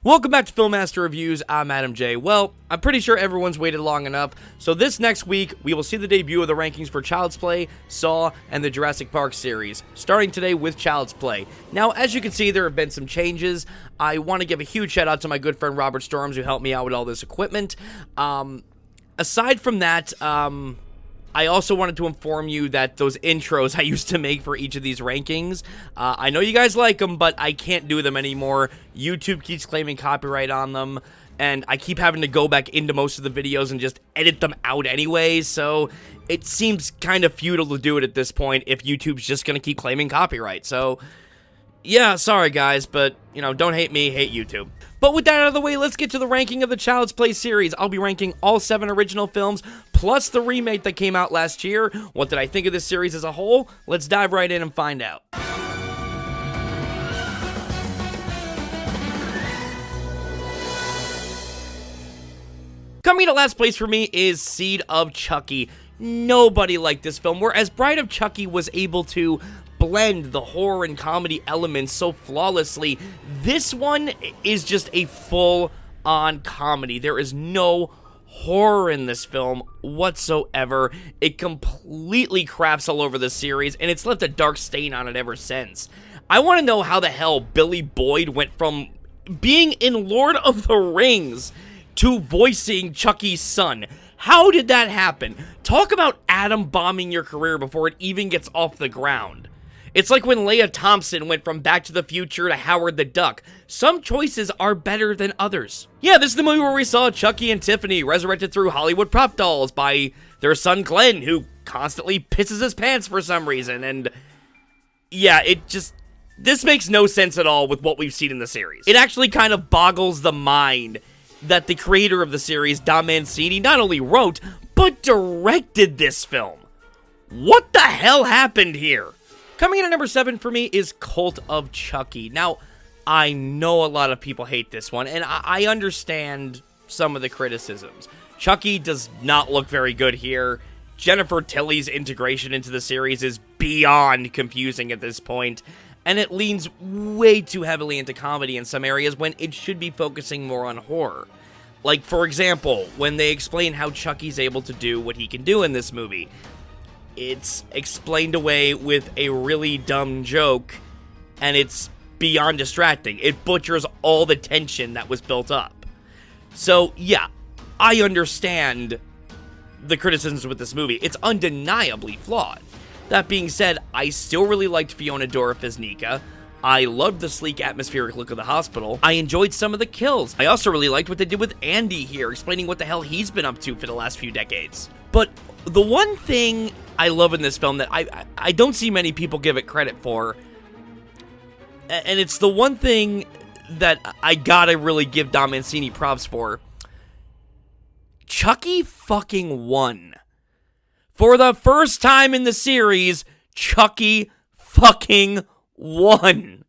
Welcome back to Filmmaster Reviews. I'm Adam J. Well, I'm pretty sure everyone's waited long enough, so this next week, we will see the debut of the rankings for Child's Play, Saw, and the Jurassic Park series, starting today with Child's Play. Now, as you can see, there have been some changes. I want to give a huge shout out to my good friend Robert Storms, who helped me out with all this equipment. Aside from that, I also wanted to inform you that those intros I used to make for each of these rankings, I know you guys like them, but I can't do them anymore. YouTube keeps claiming copyright on them, and I keep having to go back into most of the videos and just edit them out anyway, so it seems kind of futile to do it at this point if YouTube's just going to keep claiming copyright. So, yeah, sorry guys, but, you know, don't hate me, hate YouTube. But with that out of the way, let's get to the ranking of the Child's Play series. I'll be ranking all 7 original films, plus the remake that came out last year. What did I think of this series as a whole? Let's dive right in and find out. Coming to last place for me is Seed of Chucky. Nobody liked this film, whereas Bride of Chucky was able to blend the horror and comedy elements so flawlessly. This one is just a full-on comedy. There is no horror in this film whatsoever. It completely craps all over the series, and it's left a dark stain on it ever since. I want to know how the hell Billy Boyd went from being in Lord of the Rings to voicing Chucky's son. How did that happen? Talk about atom bombing your career before it even gets off the ground. It's like when Leia Thompson went from Back to the Future to Howard the Duck. Some choices are better than others. Yeah, this is the movie where we saw Chucky and Tiffany resurrected through Hollywood prop dolls by their son Glenn, who constantly pisses his pants for some reason, and yeah, this makes no sense at all with what we've seen in the series. It actually kind of boggles the mind that the creator of the series, Don Mancini, not only wrote, but directed this film. What the hell happened here? Coming in at number 7 for me is Cult of Chucky. Now, I know a lot of people hate this one, and I understand some of the criticisms. Chucky does not look very good here. Jennifer Tilly's integration into the series is beyond confusing at this point, and it leans way too heavily into comedy in some areas when it should be focusing more on horror. Like, for example, when they explain how Chucky's able to do what he can do in this movie. It's explained away with a really dumb joke, and it's beyond distracting. It butchers all the tension that was built up. So, yeah, I understand the criticisms with this movie. It's undeniably flawed. That being said, I still really liked Fiona Dorff as Nika. I loved the sleek, atmospheric look of the hospital. I enjoyed some of the kills. I also really liked what they did with Andy here, explaining what the hell he's been up to for the last few decades. But the one thing I love in this film that I don't see many people give it credit for, and it's the one thing that I gotta really give Don Mancini props for. Chucky fucking won. For the first time in the series, Chucky fucking won.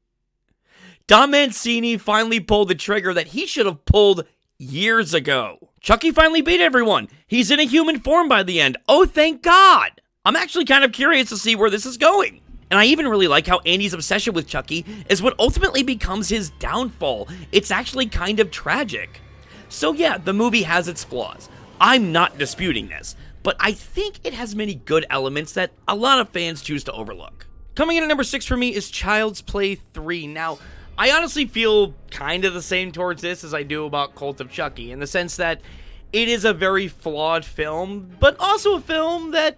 Don Mancini finally pulled the trigger that he should have pulled years ago. Chucky finally beat everyone. He's in a human form by the end. Oh, thank God. I'm actually kind of curious to see where this is going. And I even really like how Andy's obsession with Chucky is what ultimately becomes his downfall. It's actually kind of tragic. So yeah, the movie has its flaws. I'm not disputing this, but I think it has many good elements that a lot of fans choose to overlook. Coming in at number 6 for me is Child's Play 3. Now, I honestly feel kind of the same towards this as I do about Cult of Chucky, in the sense that it is a very flawed film, but also a film that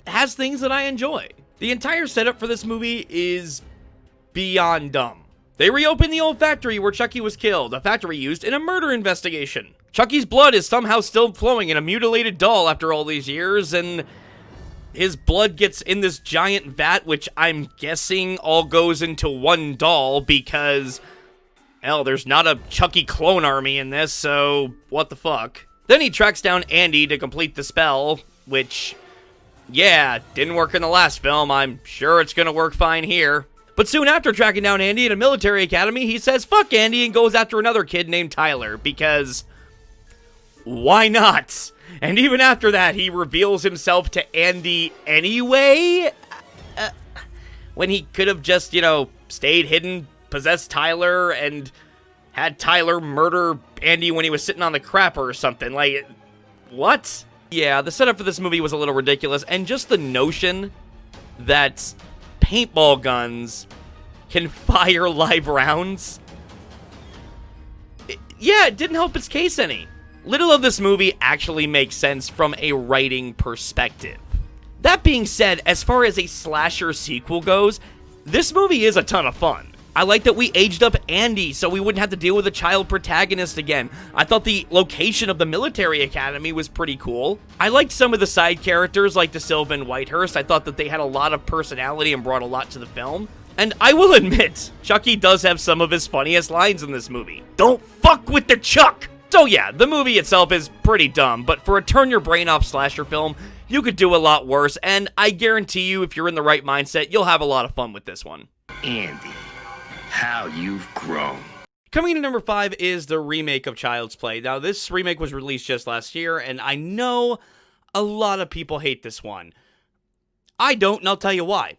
has things that I enjoy. The entire setup for this movie is beyond dumb. They reopen the old factory where Chucky was killed, a factory used in a murder investigation. Chucky's blood is somehow still flowing in a mutilated doll after all these years, and his blood gets in this giant vat, which I'm guessing all goes into one doll because, hell, there's not a Chucky clone army in this, so what the fuck. Then he tracks down Andy to complete the spell, which, yeah, didn't work in the last film. I'm sure it's gonna work fine here. But soon after tracking down Andy at a military academy, he says fuck Andy and goes after another kid named Tyler, because why not? And even after that, he reveals himself to Andy anyway? When he could have just, you know, stayed hidden, possessed Tyler, and had Tyler murder Andy when he was sitting on the crapper or something. Like, what? Yeah, the setup for this movie was a little ridiculous, and just the notion that paintball guns can fire live rounds, it didn't help its case any. Little of this movie actually makes sense from a writing perspective. That being said, as far as a slasher sequel goes, this movie is a ton of fun. I like that we aged up Andy so we wouldn't have to deal with a child protagonist again. I thought the location of the military academy was pretty cool. I liked some of the side characters like DeSilva and Whitehurst. I thought that they had a lot of personality and brought a lot to the film. And I will admit, Chucky does have some of his funniest lines in this movie. Don't fuck with the Chuck! So yeah, the movie itself is pretty dumb, but for a turn-your-brain-off slasher film, you could do a lot worse, and I guarantee you, if you're in the right mindset, you'll have a lot of fun with this one. Andy, how you've grown. Coming in at number 5 is the remake of Child's Play. Now, this remake was released just last year, and I know a lot of people hate this one. I don't, and I'll tell you why.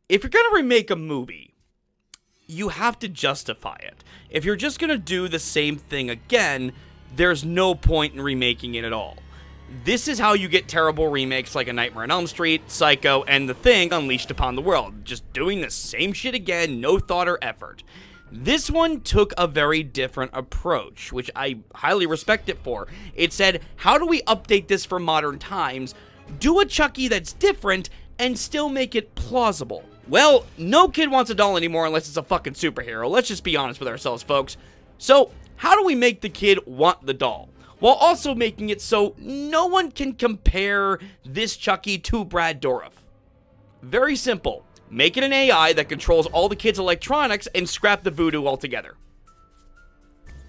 If you're going to remake a movie, you have to justify it. If you're just going to do the same thing again, there's no point in remaking it at all. This is how you get terrible remakes like A Nightmare on Elm Street, Psycho, and The Thing Unleashed Upon the World. Just doing the same shit again, no thought or effort. This one took a very different approach, which I highly respect it for. It said, how do we update this for modern times, do a Chucky that's different, and still make it plausible? Well, no kid wants a doll anymore unless it's a fucking superhero. Let's just be honest with ourselves, folks. So, how do we make the kid want the doll, while also making it so no one can compare this Chucky to Brad Dourif? Very simple. Make it an AI that controls all the kid's electronics and scrap the voodoo altogether.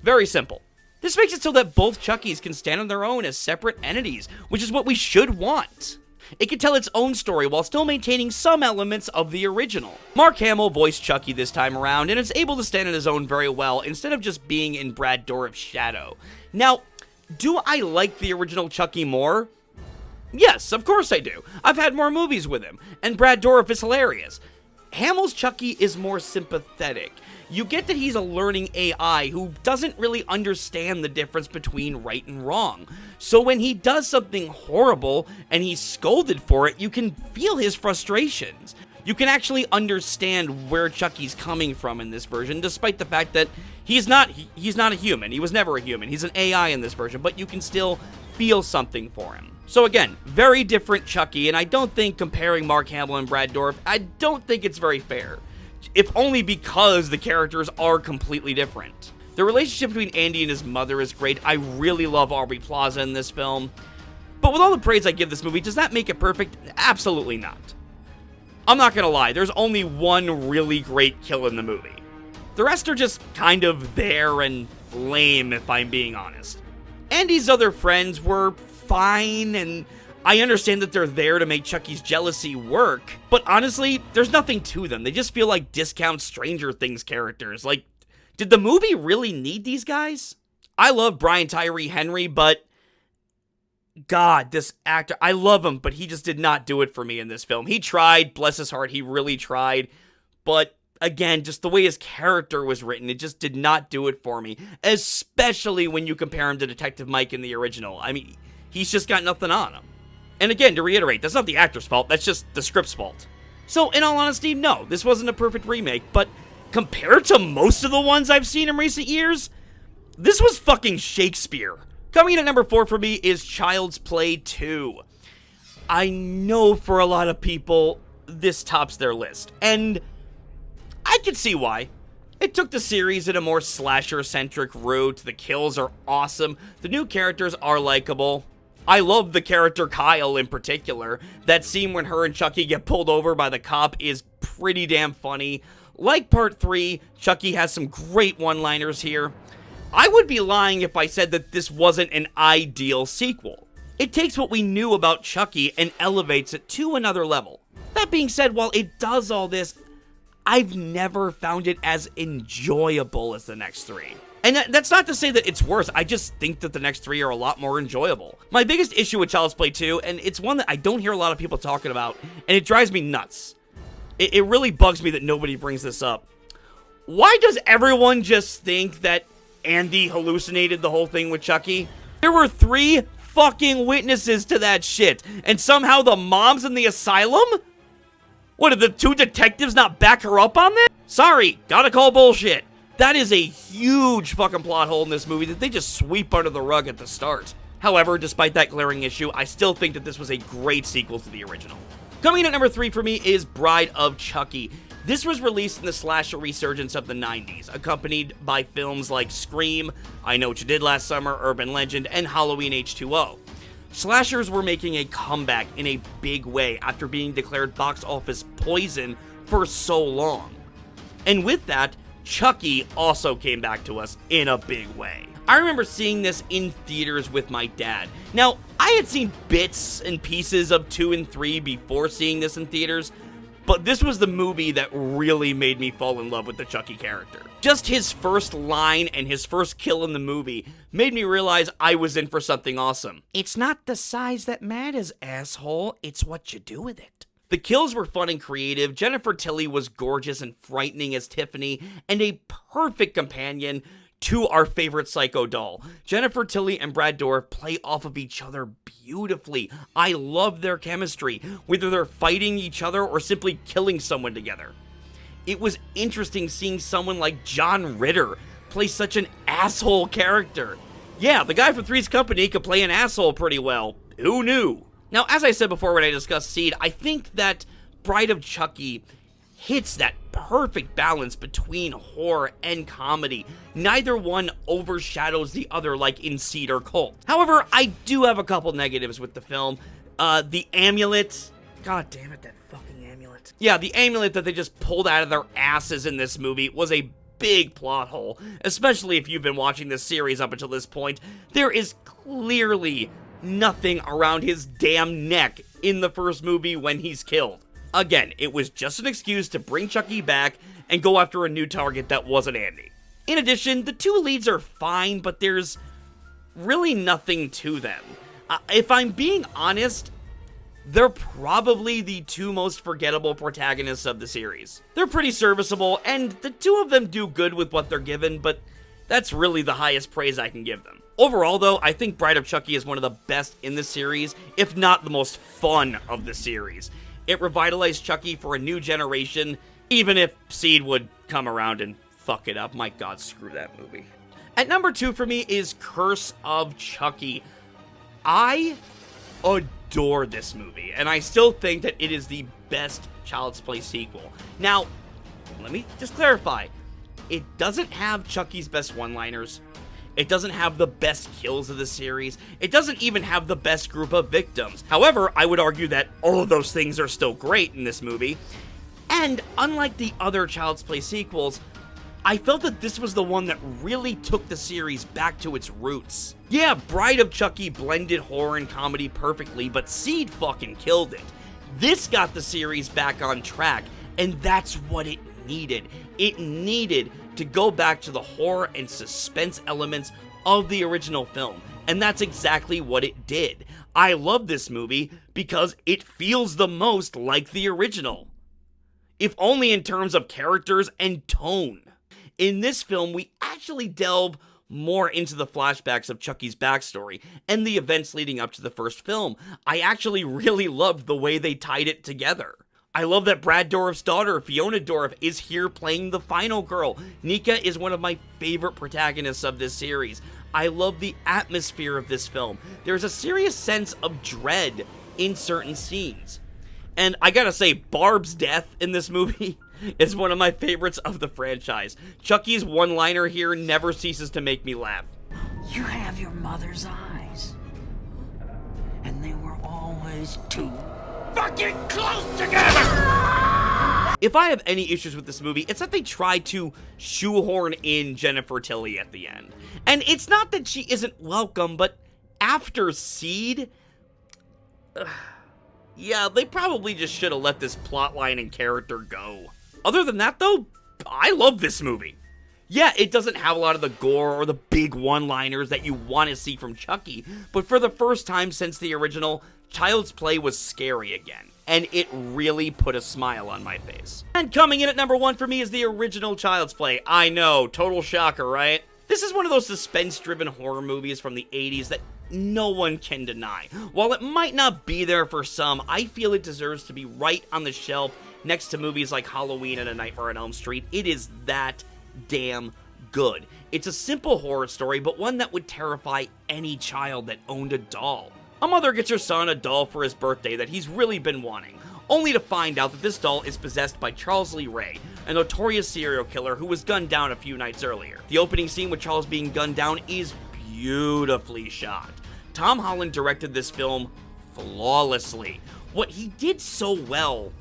Very simple. This makes it so that both Chuckies can stand on their own as separate entities, which is what we should want. It can tell its own story while still maintaining some elements of the original. Mark Hamill voiced Chucky this time around and is able to stand on his own very well instead of just being in Brad Dourif's shadow. Now, do I like the original Chucky more? Yes, of course I do. I've had more movies with him, and Brad Dourif is hilarious. Hamill's Chucky is more sympathetic. You get that he's a learning AI who doesn't really understand the difference between right and wrong. So when he does something horrible and he's scolded for it, you can feel his frustrations. You can actually understand where Chucky's coming from in this version, despite the fact that he's not a human. He was never a human. He's an AI in this version, but you can still feel something for him. So again, very different Chucky, and I don't think comparing Mark Hamill and Brad Dourif, I don't think it's very fair. If only because the characters are completely different. The relationship between Andy and his mother is great. I really love Aubrey Plaza in this film. But with all the praise I give this movie, does that make it perfect? Absolutely not. I'm not gonna lie, there's only one really great kill in the movie. The rest are just kind of there and lame, if I'm being honest. Andy's other friends were fine, and I understand that they're there to make Chucky's jealousy work, but honestly, there's nothing to them. They just feel like discount Stranger Things characters. Like, did the movie really need these guys? I love Brian Tyree Henry, but God, this actor, I love him, but he just did not do it for me in this film. He tried, bless his heart, he really tried, but again, just the way his character was written, it just did not do it for me, especially when you compare him to Detective Mike in the original. I mean, he's just got nothing on him. And again, to reiterate, that's not the actor's fault, that's just the script's fault. So, in all honesty, no, this wasn't a perfect remake, but compared to most of the ones I've seen in recent years, this was fucking Shakespeare. Coming in at number 4 for me is Child's Play 2. I know for a lot of people, this tops their list, and I can see why. It took the series in a more slasher-centric route, the kills are awesome, the new characters are likable. I love the character Kyle in particular. That scene when her and Chucky get pulled over by the cop is pretty damn funny. Like part 3, Chucky has some great one-liners here. I would be lying if I said that this wasn't an ideal sequel. It takes what we knew about Chucky and elevates it to another level. That being said, while it does all this, I've never found it as enjoyable as the next 3. And that's not to say that it's worse, I just think that the next 3 are a lot more enjoyable. My biggest issue with Child's Play 2, and it's one that I don't hear a lot of people talking about, and it drives me nuts. It really bugs me that nobody brings this up. Why does everyone just think that Andy hallucinated the whole thing with Chucky? There were 3 fucking witnesses to that shit, and somehow the mom's in the asylum? What, did the 2 detectives not back her up on this? Sorry, gotta call bullshit. That is a huge fucking plot hole in this movie that they just sweep under the rug at the start. However, despite that glaring issue, I still think that this was a great sequel to the original. Coming in at number 3 for me is Bride of Chucky. This was released in the slasher resurgence of the 90s, accompanied by films like Scream, I Know What You Did Last Summer, Urban Legend, and Halloween H2O. Slashers were making a comeback in a big way after being declared box office poison for so long. And with that, Chucky also came back to us in a big way. I remember seeing this in theaters with my dad. Now, I had seen bits and pieces of 2 and 3 before seeing this in theaters, but this was the movie that really made me fall in love with the Chucky character. Just his first line and his first kill in the movie made me realize I was in for something awesome. It's not the size that matters, asshole. It's what you do with it. The kills were fun and creative. Jennifer Tilly was gorgeous and frightening as Tiffany, and a perfect companion to our favorite psycho doll. Jennifer Tilly and Brad Dourif play off of each other beautifully. I love their chemistry, whether they're fighting each other or simply killing someone together. It was interesting seeing someone like John Ritter play such an asshole character. Yeah, the guy from Three's Company could play an asshole pretty well. Who knew? Now, as I said before when I discussed Seed, I think that Bride of Chucky hits that perfect balance between horror and comedy. Neither one overshadows the other like in Seed or Cult. However, I do have a couple negatives with the film. The amulet. God damn it, that fucking amulet. Yeah, the amulet that they just pulled out of their asses in this movie was a big plot hole, especially if you've been watching this series up until this point. There is clearly nothing around his damn neck in the first movie when he's killed. Again, it was just an excuse to bring Chucky back and go after a new target that wasn't Andy. In addition, the 2 leads are fine, but there's really nothing to them. If I'm being honest, they're probably the 2 most forgettable protagonists of the series. They're pretty serviceable, and the 2 of them do good with what they're given, but that's really the highest praise I can give them. Overall, though, I think Bride of Chucky is one of the best in the series, if not the most fun of the series. It revitalized Chucky for a new generation, even if Seed would come around and fuck it up. My God, screw that movie. At number 2 for me is Curse of Chucky. I adore this movie, and I still think that it is the best Child's Play sequel. Now, let me just clarify. It doesn't have Chucky's best one-liners. It doesn't have the best kills of the series. It doesn't even have the best group of victims. However, I would argue that all of those things are still great in this movie. And unlike the other Child's Play sequels, I felt that this was the one that really took the series back to its roots. Yeah, Bride of Chucky blended horror and comedy perfectly, but Seed fucking killed it. This got the series back on track, and that's what it needed. It needed to go back to the horror and suspense elements of the original film, and that's exactly what it did. I love this movie because it feels the most like the original, if only in terms of characters and tone. In this film, we actually delve more into the flashbacks of Chucky's backstory and the events leading up to the first film. I actually really loved the way they tied it together. I love that Brad Dourif's daughter, Fiona Dourif, is here playing the final girl. Nika is one of my favorite protagonists of this series. I love the atmosphere of this film. There's a serious sense of dread in certain scenes. And I gotta say, Barb's death in this movie is one of my favorites of the franchise. Chucky's one-liner here never ceases to make me laugh. You have your mother's eyes, and they were always too fucking close together! If I have any issues with this movie, it's that they tried to shoehorn in Jennifer Tilly at the end. And it's not that she isn't welcome, but after Seed, yeah, they probably just should have let this plotline and character go. Other than that, though, I love this movie. Yeah, it doesn't have a lot of the gore or the big one-liners that you want to see from Chucky, but for the first time since the original, Child's Play was scary again, and it really put a smile on my face. And coming in at number 1 for me is the original Child's Play. I know, total shocker, right? This is one of those suspense-driven horror movies from the 80s that no one can deny. While it might not be there for some, I feel it deserves to be right on the shelf next to movies like Halloween and A Nightmare on Elm Street. It is that damn good. It's a simple horror story, but one that would terrify any child that owned a doll. A mother gets her son a doll for his birthday that he's really been wanting, only to find out that this doll is possessed by Charles Lee Ray, a notorious serial killer who was gunned down a few nights earlier. The opening scene with Charles being gunned down is beautifully shot. Tom Holland directed this film flawlessly. What he did so well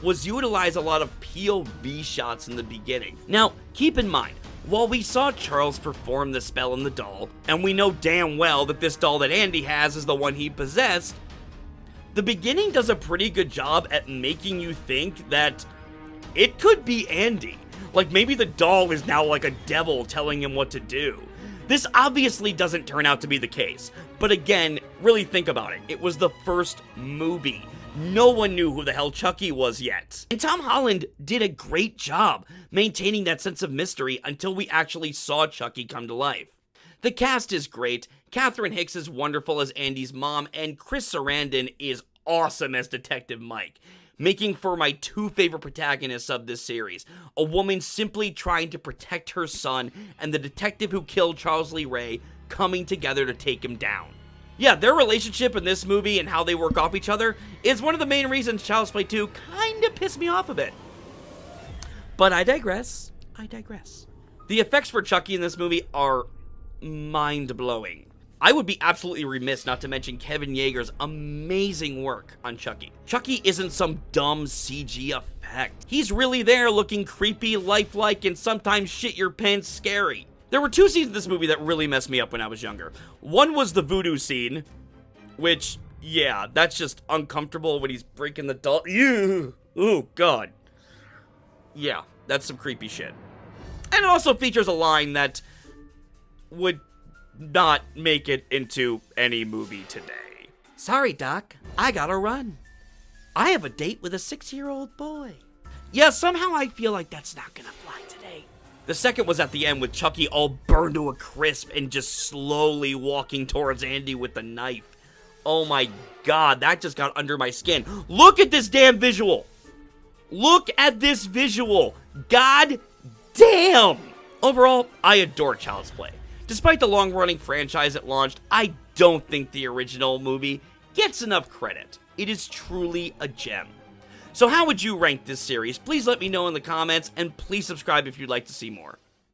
was utilize a lot of POV shots in the beginning. Now, keep in mind, while we saw Charles perform the spell on the doll, and we know damn well that this doll that Andy has is the one he possessed, the beginning does a pretty good job at making you think that it could be Andy. Like maybe the doll is now like a devil telling him what to do. This obviously doesn't turn out to be the case, but again, really think about it. It was the first movie. No one knew who the hell Chucky was yet. And Tom Holland did a great job maintaining that sense of mystery until we actually saw Chucky come to life. The cast is great, Catherine Hicks is wonderful as Andy's mom, and Chris Sarandon is awesome as Detective Mike, making for my two favorite protagonists of this series. A woman simply trying to protect her son, and the detective who killed Charles Lee Ray coming together to take him down. Yeah, their relationship in this movie and how they work off each other is one of the main reasons Child's Play 2 kinda pissed me off a bit. But I digress. The effects for Chucky in this movie are mind-blowing. I would be absolutely remiss not to mention Kevin Yeager's amazing work on Chucky. Chucky isn't some dumb CG effect. He's really there looking creepy, lifelike, and sometimes shit your pants scary. There were two scenes in this movie that really messed me up when I was younger. One was the voodoo scene, which, yeah, that's just uncomfortable when he's breaking the doll. Ew. Oh, God. Yeah, that's some creepy shit. And it also features a line that would not make it into any movie today. Sorry, Doc. I gotta run. I have a date with a 6-year-old boy. Yeah, somehow I feel like that's not gonna fly today. The second was at the end with Chucky all burned to a crisp and just slowly walking towards Andy with the knife. Oh my God, that just got under my skin. Look at this damn visual. Look at this visual. God damn. Overall, I adore Child's Play. Despite the long-running franchise it launched, I don't think the original movie gets enough credit. It is truly a gem. So how would you rank this series? Please let me know in the comments, and please subscribe if you'd like to see more.